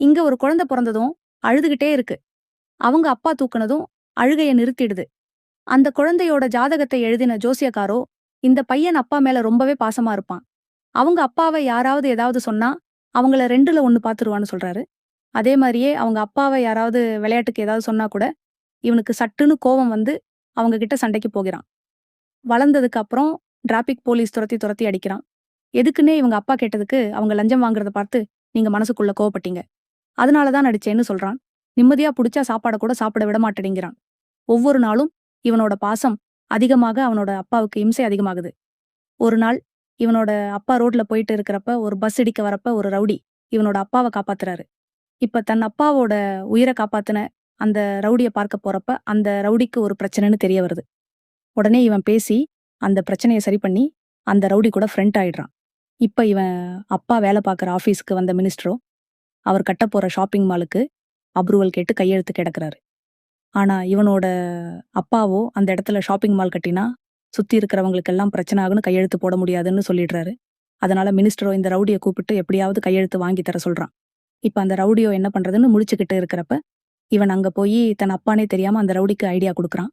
இங்க ஒரு குழந்தை பொறந்ததும் அழுதுகிட்டே இருக்கு. அவங்க அப்பா தூக்குனதும் அழுகைய நிறுத்திடுது. அந்த குழந்தையோட ஜாதகத்தை எழுதின ஜோசியக்காரோ, இந்த பையன் அப்பா மேல ரொம்பவே பாசமா இருப்பான். அவங்க அப்பாவ யாராவது ஏதாவது சொன்னா, அவங்கள 2ல 1 பாத்துருவான்னு சொல்றாரு. அதே மாரியே அவங்க அப்பாவ யாராவது விளையாட்டுக்கு ஏதாவது சொன்னா கூட, இவனுக்கு சட்டுன்னு கோவம் வந்து அவங்க கிட்ட சண்டைக்கு போகிறான். வளர்ந்ததுக்கு அப்புறம் டிராபிக் போலீஸ் துரத்தி துரத்தி அடிக்கிறான். எதுக்குன்னே இவங்க அப்பா கேட்டதுக்கு, அவங்க லஞ்சம் வாங்குறத பார்த்து நீங்க மனசுக்குள்ள கோவப்பட்டீங்க. அதனால தான் நடிச்சேன்னு சொல்றான். நிம்மதியா புடிச்சா சாப்பாட கூட சாப்பிட விட மாட்டேங்கிறான். ஒவ்வொரு நாளும் இவனோட பாசம் அதிகமாக அவனோட அப்பாவுக்கு இம்சை அதிகமாகுது. ஒரு நாள் இவனோட அப்பா ரோட்ல போயிட்டு இருக்கிறப்ப ஒரு பஸ் இடிக்க வரப்ப ஒரு ரவுடி இவனோட அப்பாவ காப்பாத்துறாரு. இப்ப தன் அப்பாவோட உயிர காப்பாத்துன அந்த ரவுடிய பார்க்க போறப்ப அந்த ரவுடிக்கு ஒரு பிரச்சனைன்னு தெரிய வருது. உடனே இவன் பேசி அந்த பிரச்சனைய சரி பண்ணி அந்த ரவுடி கூட ஃப்ரெண்ட் ஆயிடுறான். இப்ப இவன் அப்பா வேலை பார்க்குற ஆபீஸ்க்கு வந்த மினிஸ்டரோ அவர் கட்டப்போற ஷாப்பிங் மாலுக்கு அப்ரூவல் கேட்டு கையெழுத்து கிடக்குறாரு. ஆனா இவனோட அப்பாவோ அந்த இடத்துல ஷாப்பிங் மால் கட்டினா சுத்தி இருக்கிறவங்களுக்கெல்லாம் பிரச்சனை ஆகுன்னு கையெழுத்து போட முடியாதுன்னு சொல்லிடுறாரு. அதனால மினிஸ்டரோ இந்த ரவுடிய கூப்பிட்டு எப்படியாவது கையெழுத்து வாங்கி தர சொல்றான். இப்ப அந்த ரவுடியோ என்ன பண்றதுன்னு முழிச்சுக்கிட்டு இருக்கிறப்ப இவன் அங்க போய் தன் அப்பானே தெரியாம அந்த ரவுடிக்கு ஐடியா கொடுக்குறான்.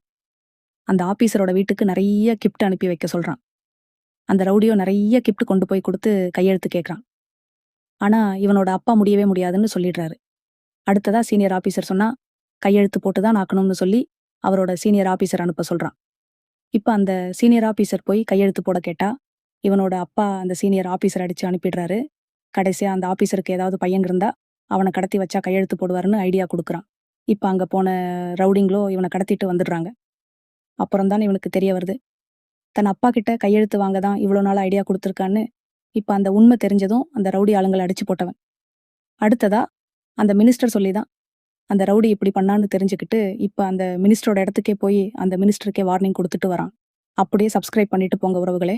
அந்த ஆபீசரோட வீட்டுக்கு நிறைய கிஃப்ட் அனுப்பி வைக்க சொல்றான். அந்த ரவுடியோ நிறைய கிஃப்ட் கொண்டு போய் கொடுத்து கையெழுத்து கேட்கறான். ஆனா இவனோட அப்பா முடியவே முடியாதுன்னு சொல்லிடுறாரு. அடுத்ததா சீனியர் ஆபீசர் சொன்னா கையெழுத்து போட்டு தான் ஆக்கணும்னு சொல்லி அவரோட சீனியர் ஆபீசர் அனுப்ப சொல்றான். இப்ப அந்த சீனியர் ஆபீசர் போய் கையெழுத்து போட கேட்டா இவனோட அப்பா அந்த சீனியர் ஆபீசர் அடிச்சு அனுப்பிடுறாரு. கடைசியா அந்த ஆபீசருக்கு ஏதாவது பையன் இருந்தா அவனை கடத்தி வச்சா கையெழுத்து போடுவாருன்னு ஐடியா கொடுக்குறான். இப்ப அங்க போன ரவுடிங்களோ இவனை கடத்திட்டு வந்துடுறாங்க. அப்புறம் தான் இவனுக்கு தெரிய வருது தன் அப்பா கிட்ட கையெழுத்து வாங்க தான் இவ்வளோ நாள் ஐடியா கொடுத்துருக்கான்னு. இப்ப அந்த உண்மை தெரிஞ்சதும் அந்த ரவுடி ஆளுங்களை அடிச்சு போட்டவன். அடுத்ததா அந்த மினிஸ்டர் சொல்லிதான் அந்த ரவுடி இப்படி பண்ணான்னு தெரிஞ்சுக்கிட்டு இப்ப அந்த மினிஸ்டரோட இடத்துக்கே போய் அந்த மினிஸ்டருக்கே வார்னிங் கொடுத்துட்டு வரான். அப்படியே சப்ஸ்கிரைப் பண்ணிட்டு போங்க உறவுகளே.